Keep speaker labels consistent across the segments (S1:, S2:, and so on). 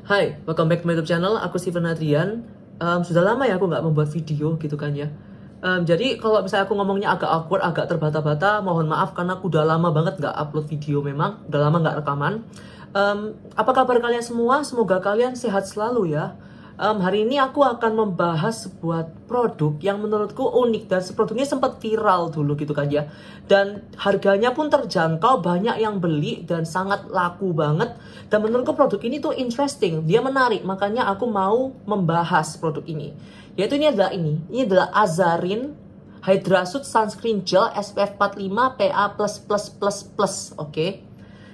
S1: Hai, welcome back to my YouTube channel. Aku Steven Adrian. Sudah lama ya aku nggak membuat video gitu kan ya. Jadi kalau misalnya aku ngomongnya agak awkward, agak terbata-bata, mohon maaf karena aku udah lama banget nggak upload video memang. Udah lama nggak rekaman. Apa kabar kalian semua? Semoga kalian sehat selalu ya. Hari ini aku akan membahas sebuah produk yang menurutku unik dan produknya sempat viral dulu gitu kan ya. Dan harganya pun terjangkau, banyak yang beli dan sangat laku banget. Dan menurutku produk ini tuh interesting, dia menarik, makanya aku mau membahas produk ini. Yaitu ini adalah Azarin Hydra Suit Sunscreen Gel SPF 45 PA++++. Oke.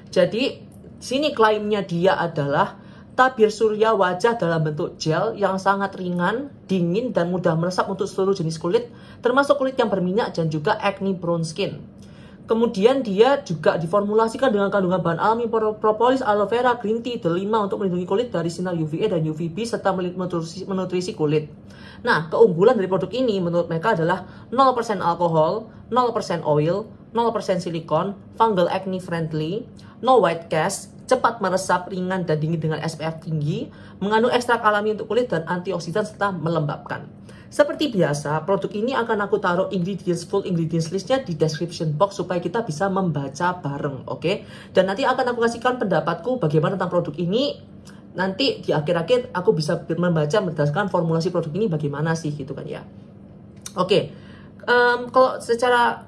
S1: Jadi sini klaimnya dia adalah tabir surya wajah dalam bentuk gel yang sangat ringan, dingin, dan mudah meresap untuk seluruh jenis kulit, termasuk kulit yang berminyak dan juga acne prone skin. Kemudian dia juga diformulasikan dengan kandungan bahan alami propolis, aloe vera, green tea, delima untuk melindungi kulit dari sinar UVA dan UVB serta menutrisi kulit. Nah, keunggulan dari produk ini menurut mereka adalah 0% alkohol, 0% oil, 0% silikon, fungal acne friendly, no white cast, cepat meresap, ringan dan dingin dengan SPF tinggi, mengandung ekstrak alami untuk kulit dan antioksidan serta melembabkan. Seperti biasa, produk ini akan aku taruh full ingredients listnya di description box supaya kita bisa membaca bareng, oke? Dan nanti akan aku kasihkan pendapatku bagaimana tentang produk ini. Nanti di akhir-akhir aku bisa membaca berdasarkan formulasi produk ini bagaimana sih gitu kan ya. Oke, kalau secara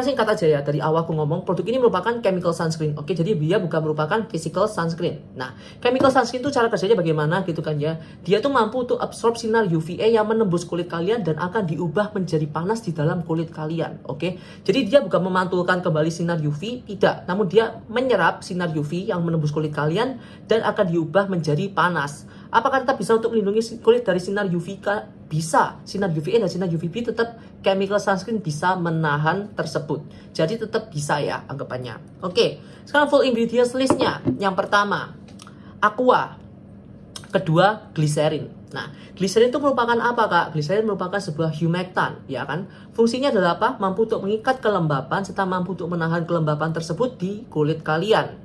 S1: singkat aja ya, dari awal aku ngomong, produk ini merupakan chemical sunscreen. Oke, jadi dia bukan merupakan physical sunscreen. Nah, chemical sunscreen itu cara kerjanya bagaimana gitu kan ya. Dia tuh mampu untuk absorb sinar UVA yang menembus kulit kalian dan akan diubah menjadi panas di dalam kulit kalian. Oke, jadi dia bukan memantulkan kembali sinar UV, tidak. Namun dia menyerap sinar UV yang menembus kulit kalian dan akan diubah menjadi panas. Apakah tetap bisa untuk melindungi kulit dari sinar UV? Bisa. Sinar UVA dan sinar UVB tetap chemical sunscreen bisa menahan tersebut. Jadi tetap bisa ya anggapannya. Oke, sekarang full ingredients listnya. Yang pertama, aqua. Kedua, glycerin. Nah, glycerin itu merupakan apa kak? Glycerin merupakan sebuah humectant, ya kan? Fungsinya adalah apa? Mampu untuk mengikat kelembapan serta mampu untuk menahan kelembapan tersebut di kulit kalian.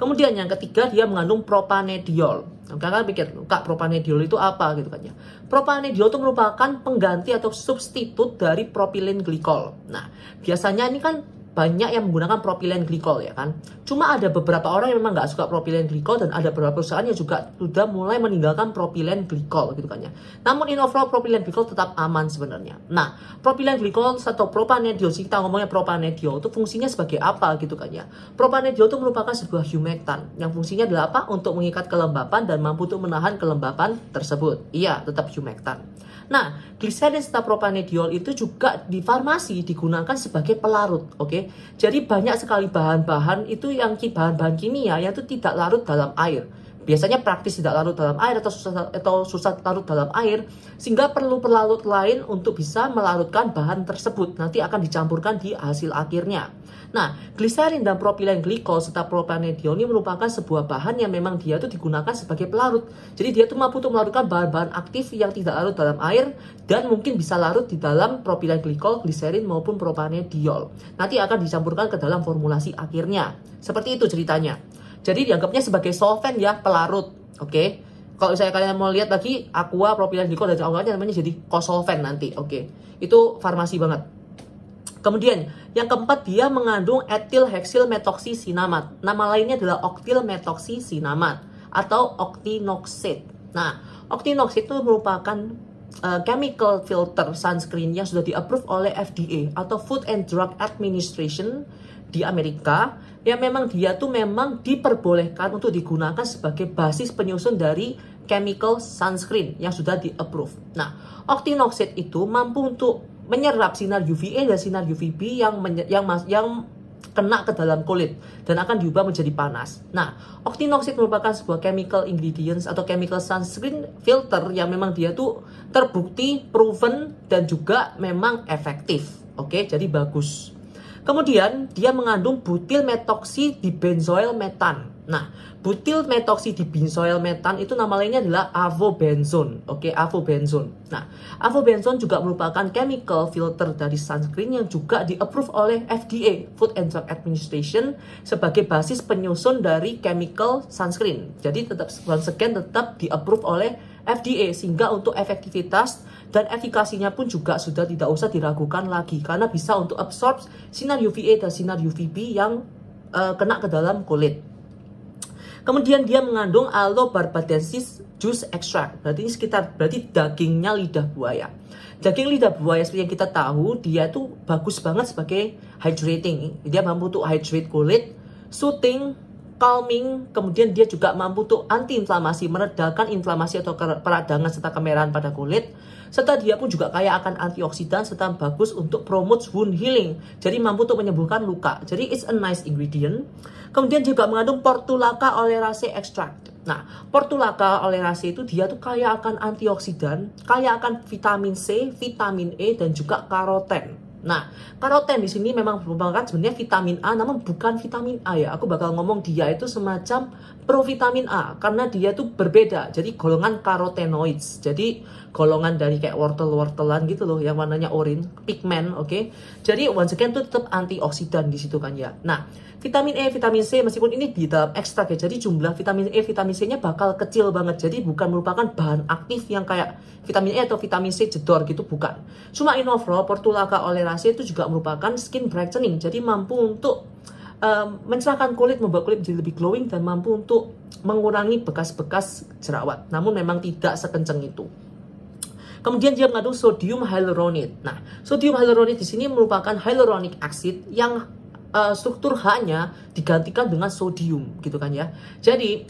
S1: Kemudian yang ketiga, dia mengandung propanediol. Kalian pikir, kak, propanediol itu apa gitu kan ya? Propanediol itu merupakan pengganti atau substitut dari propylene glycol. Nah, biasanya ini kan banyak yang menggunakan propylene glycol ya kan. Cuma ada beberapa orang yang memang nggak suka propylene glycol dan ada beberapa perusahaan yang juga sudah mulai meninggalkan propylene glycol gitu kan ya. Namun in overall propylene glycol tetap aman sebenarnya. Nah, propylene glycol atau propanediol, kita ngomongnya propanediol itu fungsinya sebagai apa gitu kan ya. Propanediol itu merupakan sebuah humectant yang fungsinya adalah apa? Untuk mengikat kelembapan dan mampu untuk menahan kelembapan tersebut. Iya, tetap humectant. Nah, glycerin serta propanediol itu juga di farmasi digunakan sebagai pelarut, oke? Jadi banyak sekali bahan-bahan itu yang bahan-bahan kimia yang itu tidak larut dalam air. Biasanya praktis tidak larut dalam air atau susah larut dalam air, sehingga perlu pelarut lain untuk bisa melarutkan bahan tersebut. Nanti akan dicampurkan di hasil akhirnya. Nah, glycerin dan propylene glycol serta propanediol ini merupakan sebuah bahan yang memang dia itu digunakan sebagai pelarut. Jadi dia itu mampu untuk melarutkan bahan-bahan aktif yang tidak larut dalam air dan mungkin bisa larut di dalam propylene glycol, glycerin maupun propanediol. Nanti akan dicampurkan ke dalam formulasi akhirnya. Seperti itu ceritanya. Jadi dianggapnya sebagai solvent ya, pelarut. Oke. Kalau misalnya kalian mau lihat lagi aqua, propylene glycol dan awalnya namanya jadi kosolvent nanti. Oke. Itu farmasi banget. Kemudian yang keempat, dia mengandung ethyl hexyl methoxycinnamate. Nama lainnya adalah octyl methoxycinnamate atau octinoxate. Nah, octinoxate itu merupakan chemical filter sunscreen yang sudah di-approve oleh FDA atau Food and Drug Administration di Amerika, yang memang dia tuh memang diperbolehkan untuk digunakan sebagai basis penyusun dari chemical sunscreen yang sudah di-approve. Nah, octinoxate itu mampu untuk menyerap sinar UVA dan sinar UVB yang kena ke dalam kulit dan akan diubah menjadi panas. Nah, octinoxate merupakan sebuah chemical ingredients atau chemical sunscreen filter yang memang dia tuh terbukti, proven dan juga memang efektif. Oke, jadi bagus. Kemudian dia mengandung butyl metoksi dibenzoyl metan. Nah, butyl metoksi dibenzoyl metan itu nama lainnya adalah avobenzone. Oke, avobenzone. Nah, avobenzone juga merupakan chemical filter dari sunscreen yang juga di-approve oleh FDA, Food and Drug Administration, sebagai basis penyusun dari chemical sunscreen. Jadi tetap once again tetap di-approve oleh FDA, sehingga untuk efektivitas dan efikasinya pun juga sudah tidak usah diragukan lagi karena bisa untuk absorb sinar UVA dan sinar UVB yang kena ke dalam kulit. Kemudian dia mengandung Alobarbadensis juice extract. Berarti dagingnya lidah buaya. Daging lidah buaya seperti yang kita tahu, dia tuh bagus banget sebagai hydrating. Dia mampu untuk hydrate kulit, soothing, calming, kemudian dia juga mampu untuk anti-inflamasi, meredakan inflamasi atau peradangan serta kemerahan pada kulit. Serta dia pun juga kaya akan antioksidan serta bagus untuk promote wound healing. Jadi mampu untuk menyembuhkan luka. Jadi it's a nice ingredient. Kemudian juga mengandung Portulaca oleracea extract. Nah, Portulaca oleracea itu dia tuh kaya akan antioksidan, kaya akan vitamin C, vitamin E dan juga karoten. Nah, karoten di sini memang merupakan sebenarnya vitamin A, namun bukan vitamin A ya. Aku bakal ngomong dia itu semacam provitamin A karena dia tuh berbeda. Jadi golongan carotenoids. Jadi golongan dari kayak wortel-wortelan gitu loh, yang warnanya oranye, pigment, oke. Jadi once again tuh tetap antioksidan di situ kan ya. Nah, vitamin E, vitamin C meskipun ini di dalam ekstrak ya. Jadi jumlah vitamin E, vitamin C-nya bakal kecil banget. Jadi bukan merupakan bahan aktif yang kayak vitamin E atau vitamin C jedor gitu, bukan. Cuma in overall Portulaca oleracea itu juga merupakan skin brightening. Jadi mampu untuk mencerahkan kulit, membuat kulit menjadi lebih glowing dan mampu untuk mengurangi bekas-bekas jerawat. Namun memang tidak sekencang itu. Kemudian dia mengandung sodium hyaluronate. Nah, sodium hyaluronate di sini merupakan hyaluronic acid yang struktur H-nya digantikan dengan sodium gitu kan ya. Jadi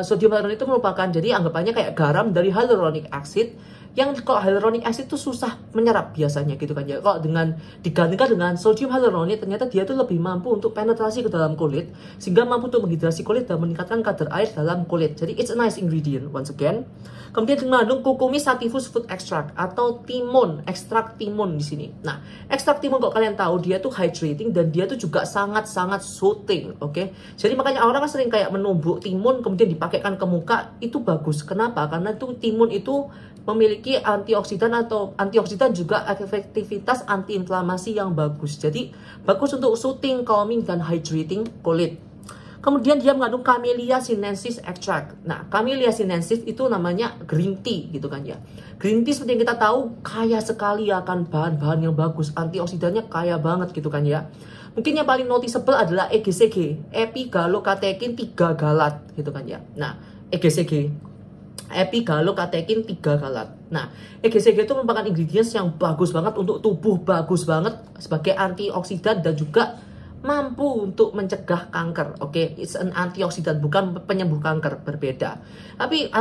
S1: sodium hyaluronate itu merupakan, jadi anggapannya kayak garam dari hyaluronic acid, yang kalau hyaluronic acid itu susah menyerap biasanya gitu kan ya. Kalau dengan digantikan dengan sodium hyaluronate, ternyata dia tuh lebih mampu untuk penetrasi ke dalam kulit, sehingga mampu untuk menghidrasi kulit dan meningkatkan kadar air dalam kulit. Jadi it's a nice ingredient once again. Kemudian mengandung Cucumis sativus food extract atau timun, ekstrak timun di sini. Nah, ekstrak timun kok kalian tahu dia tuh hydrating dan dia tuh juga sangat-sangat soothing, oke? Jadi makanya orang kan sering kayak menumbuk timun kemudian dipakaikan ke muka, itu bagus. Kenapa? Karena tuh timun itu memiliki antioksidan atau antioksidan juga efektivitas antiinflamasi yang bagus. Jadi bagus untuk soothing, calming dan hydrating kulit. Kemudian dia mengandung Camellia sinensis extract. Nah, Camellia sinensis itu namanya green tea gitu kan ya. Green tea seperti yang kita tahu kaya sekali akan bahan-bahan yang bagus, antioksidannya kaya banget gitu kan ya. Mungkin yang paling noticeable adalah EGCG, epigalokatekin 3 galat gitu kan ya. Nah, EGCG, epigalokatekin 3 galat. Nah, EGCG itu merupakan ingredients yang bagus banget untuk tubuh, bagus banget sebagai antioksidan dan juga mampu untuk mencegah kanker. Oke, it's an antioksidan, bukan penyembuh kanker, berbeda. Tapi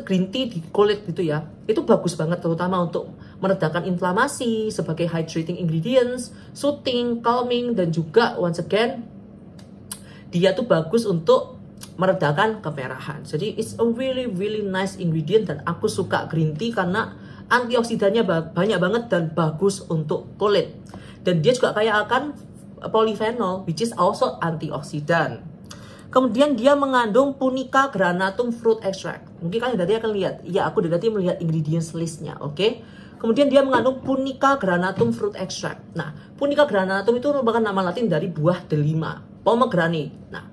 S1: green tea di kulit gitu ya, itu bagus banget terutama untuk meredakan inflamasi sebagai hydrating ingredients, soothing, calming dan juga once again dia tuh bagus untuk meredakan kemerahan. Jadi it's a really nice ingredient dan aku suka green tea karena antioksidannya banyak banget dan bagus untuk kulit. Dan dia juga kaya akan polyphenol, which is also antioksidan. Kemudian dia mengandung Punica granatum fruit extract. Mungkin kalian tadi akan lihat, ya aku tadi melihat ingredients listnya, oke? Kemudian dia mengandung Punica granatum fruit extract. Nah, Punica granatum itu merupakan nama latin dari buah delima, pomegranate. Nah,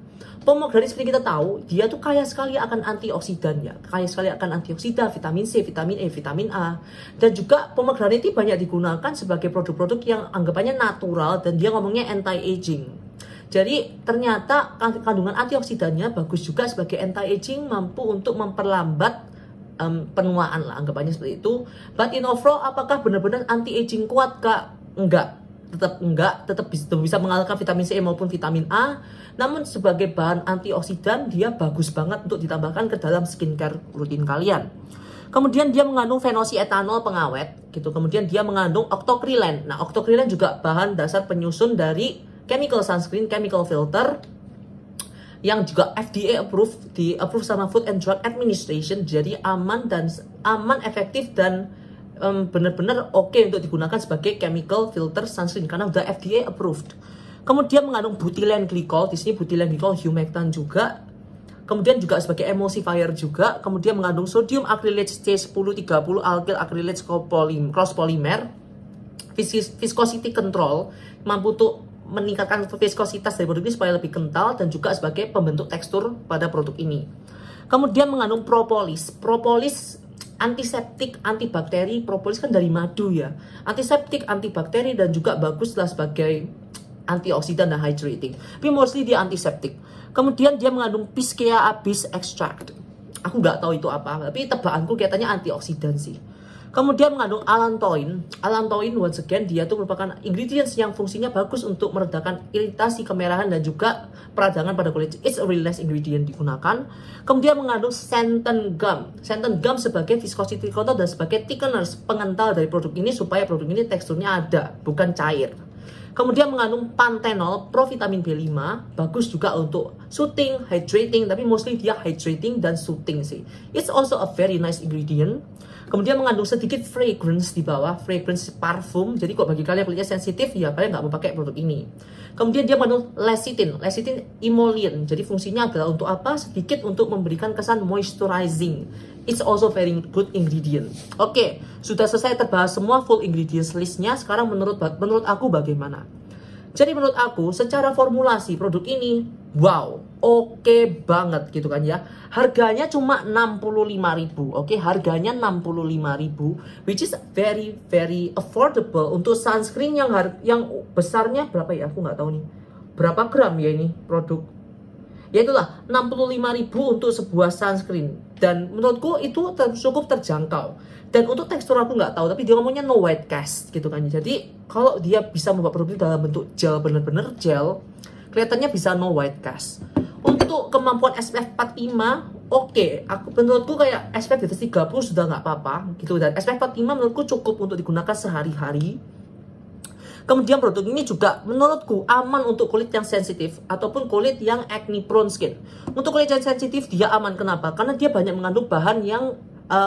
S1: pomegranate seperti kita tahu, dia tuh kaya sekali akan antioksidan ya. Kaya sekali akan antioksidan, vitamin C, vitamin E, vitamin A. Dan juga pomegranate ini banyak digunakan sebagai produk-produk yang anggapannya natural dan dia ngomongnya anti-aging. Jadi ternyata kandungan antioksidannya bagus juga sebagai anti-aging, mampu untuk memperlambat penuaan lah, anggapannya seperti itu. But in overall, apakah benar-benar anti-aging kuat kak? Enggak. Tetap bisa mengalahkan vitamin C maupun vitamin A. Namun sebagai bahan antioksidan dia bagus banget untuk ditambahkan ke dalam skincare rutin kalian. Kemudian dia mengandung fenoxietanol pengawet gitu. Kemudian dia mengandung octocrylene. Nah, octocrylene juga bahan dasar penyusun dari chemical sunscreen, chemical filter yang juga FDA approve sama Food and Drug Administration. Jadi aman, efektif dan benar-benar oke untuk digunakan sebagai chemical filter sunscreen karena udah FDA approved. Kemudian mengandung butylene glycol, di sini butylene glycol humectant juga. Kemudian juga sebagai emulsifier juga. Kemudian mengandung sodium acrylate C1030 alkyl acrylate cross polymer. Viscosity control, mampu untuk meningkatkan viskositas dari produk ini supaya lebih kental dan juga sebagai pembentuk tekstur pada produk ini. Kemudian mengandung propolis. Propolis antiseptik, antibakteri. Propolis kan dari madu ya. Antiseptik, antibakteri dan juga baguslah sebagai antioksidan dan hydrating. Tapi mostly dia antiseptik. Kemudian dia mengandung Piskea abies extract. Aku nggak tahu itu apa, tapi tebakanku kelihatannya antioksidan sih. Kemudian mengandung allantoin. Allantoin once again dia itu merupakan ingredients yang fungsinya bagus untuk meredakan iritasi, kemerahan dan juga peradangan pada kulit. It's a really nice ingredient digunakan. Kemudian mengandung xanthan gum. Xanthan gum sebagai viscosity control dan sebagai thickeners, pengental dari produk ini supaya produk ini teksturnya ada, bukan cair. Kemudian mengandung panthenol, provitamin B5, bagus juga untuk soothing, hydrating, tapi mostly dia hydrating dan soothing sih. It's also a very nice ingredient. Kemudian mengandung sedikit fragrance di bawah, fragrance parfum. Jadi kok bagi kalian kulitnya sensitif, ya kalian nggak mau pakai produk ini. Kemudian dia mengandung lecithin, lecithin emollient. Jadi fungsinya adalah untuk apa? Sedikit untuk memberikan kesan moisturizing. It's also very good ingredient. Oke, sudah selesai terbahas semua full ingredients listnya. Sekarang menurut aku bagaimana? Jadi menurut aku secara formulasi produk ini wow, oke banget gitu kan ya. Harganya cuma 65.000. Oke, harganya 65.000 which is very very affordable untuk sunscreen yang besarnya berapa ya? Aku nggak tahu nih. Berapa gram ya ini produk? Ya itulah 65.000 untuk sebuah sunscreen dan menurutku itu cukup terjangkau. Dan untuk tekstur aku nggak tahu, tapi dia ngomongnya no white cast gitu kan. Jadi kalau dia bisa membuat produk dalam bentuk gel, bener-bener gel, kelihatannya bisa no white cast. Untuk kemampuan SPF 45, oke, menurutku kayak SPF di atas 30 sudah nggak apa-apa gitu. Dan SPF 45 menurutku cukup untuk digunakan sehari-hari. Kemudian produk ini juga menurutku aman untuk kulit yang sensitif ataupun kulit yang acne prone skin. Untuk kulit yang sensitif dia aman, kenapa? Karena dia banyak mengandung bahan yang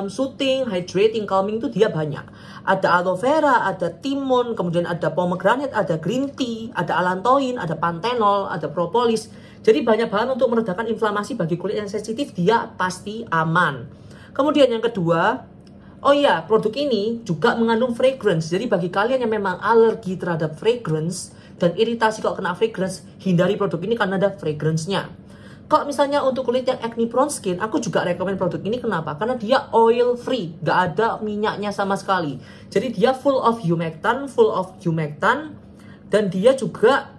S1: soothing, hydrating, calming itu dia banyak. Ada aloe vera, ada timun, kemudian ada pomegranate, ada green tea, ada allantoin, ada panthenol, ada propolis. Jadi banyak bahan untuk meredakan inflamasi bagi kulit yang sensitif, dia pasti aman. Kemudian yang kedua, oh iya, produk ini juga mengandung fragrance. Jadi bagi kalian yang memang alergi terhadap fragrance dan iritasi kalau kena fragrance, hindari produk ini karena ada fragrance-nya. Kalau misalnya untuk kulit yang acne prone skin, aku juga rekomen produk ini. Kenapa? Karena dia oil free, nggak ada minyaknya sama sekali. Jadi dia full of humectant, dan dia juga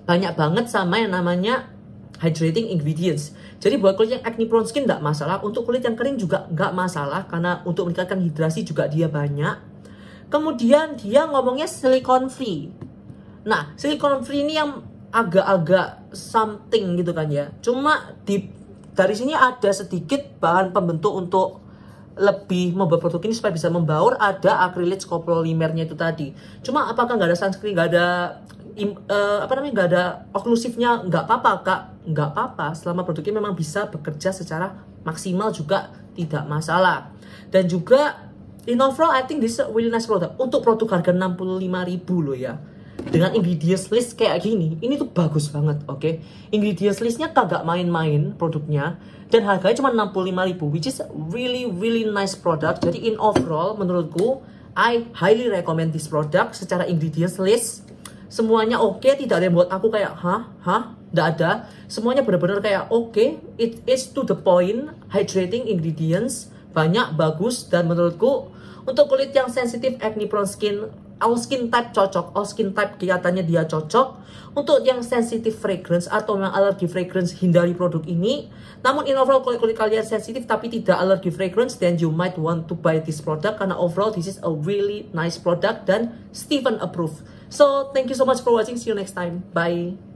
S1: banyak banget sama yang namanya hydrating ingredients. Jadi buat kulit yang acne prone skin nggak masalah, untuk kulit yang kering juga nggak masalah karena untuk meningkatkan hidrasi juga dia banyak. Kemudian dia ngomongnya silicone free. Nah, silicone free ini yang agak-agak something gitu kan ya. Cuma dari sini ada sedikit bahan pembentuk untuk lebih membuat produk ini supaya bisa membaur. Ada acrylic copolymernya itu tadi. Cuma apakah nggak ada sunscreen, nggak ada nggak ada oklusifnya, nggak apa-apa kak, nggak apa-apa selama produk ini memang bisa bekerja secara maksimal juga tidak masalah. Dan juga in overall I think this is a really nice product untuk produk harga 65.000 loh ya. Dengan ingredients list kayak gini, ini tuh bagus banget, oke? Ingredients listnya kagak main-main produknya, dan harganya cuma 65.000, which is really really nice product. Jadi in overall, menurutku, I highly recommend this product. Secara ingredients list, semuanya oke, tidak ada yang buat aku kayak, nggak ada. Semuanya benar-benar kayak oke, it is to the point, hydrating ingredients, banyak, bagus, dan menurutku, untuk kulit yang sensitif, acne prone skin, all skin type cocok, all skin type kelihatannya dia cocok. Untuk yang sensitif fragrance atau yang alergi fragrance, hindari produk ini. Namun in overall kulit kalian sensitif tapi tidak alergi fragrance, then you might want to buy this product karena overall this is a really nice product dan Steven approved. So thank you so much for watching, see you next time, bye.